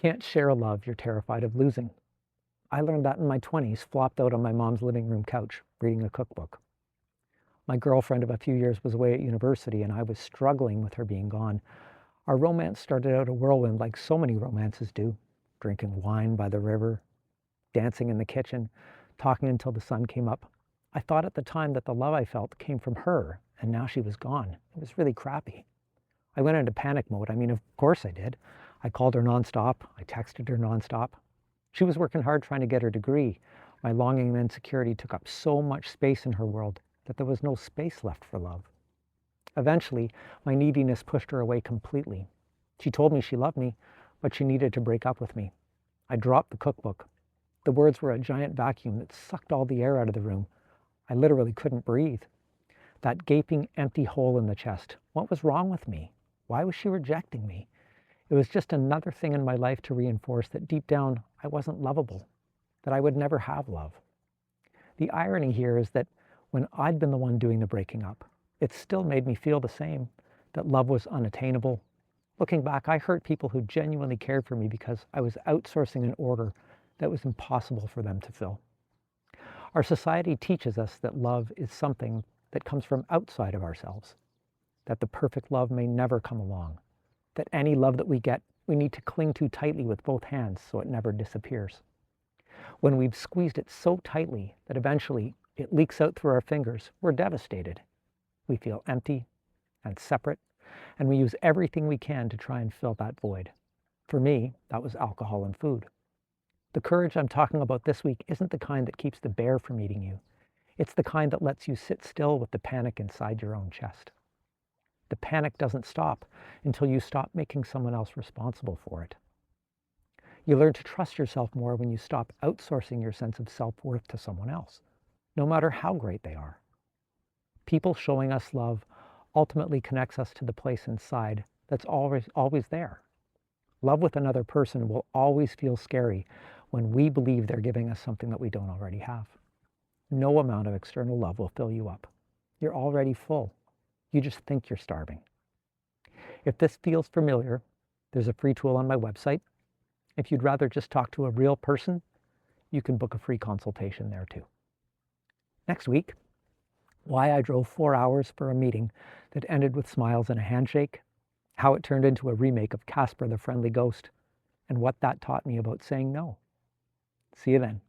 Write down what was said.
can't share a love you're terrified of losing. I learned that in my 20s, flopped out on my mom's living room couch, reading a cookbook. My girlfriend of a few years was away at university, and I was struggling with her being gone. Our romance started out a whirlwind like so many romances do, drinking wine by the river, dancing in the kitchen, talking until the sun came up. I thought at the time that the love I felt came from her, and now she was gone. It was really crappy. I went into panic mode. I mean, of course I did. I called her nonstop. I texted her nonstop. She was working hard trying to get her degree. My longing and insecurity took up so much space in her world that there was no space left for love. Eventually, my neediness pushed her away completely. She told me she loved me, but she needed to break up with me. I dropped the cookbook. The words were a giant vacuum that sucked all the air out of the room. I literally couldn't breathe. That gaping, empty hole in the chest. What was wrong with me? Why was she rejecting me? It was just another thing in my life to reinforce that deep down I wasn't lovable, that I would never have love. The irony here is that when I'd been the one doing the breaking up, it still made me feel the same, that love was unattainable. Looking back, I hurt people who genuinely cared for me because I was outsourcing an order that was impossible for them to fill. Our society teaches us that love is something that comes from outside of ourselves, that the perfect love may never come along, that any love that we get, we need to cling to tightly with both hands so it never disappears. When we've squeezed it so tightly that eventually it leaks out through our fingers, we're devastated. We feel empty and separate, and we use everything we can to try and fill that void. For me, that was alcohol and food. The courage I'm talking about this week isn't the kind that keeps the bear from eating you. It's the kind that lets you sit still with the panic inside your own chest. The panic doesn't stop until you stop making someone else responsible for it. You learn to trust yourself more when you stop outsourcing your sense of self-worth to someone else, no matter how great they are. People showing us love ultimately connects us to the place inside that's always there. Love with another person will always feel scary when we believe they're giving us something that we don't already have. No amount of external love will fill you up. You're already full. You just think you're starving. If this feels familiar, there's a free tool on my website. If you'd rather just talk to a real person, you can book a free consultation there too. Next week, why I drove 4 hours for a meeting that ended with smiles and a handshake, how it turned into a remake of Casper the Friendly Ghost, and what that taught me about saying no. See you then.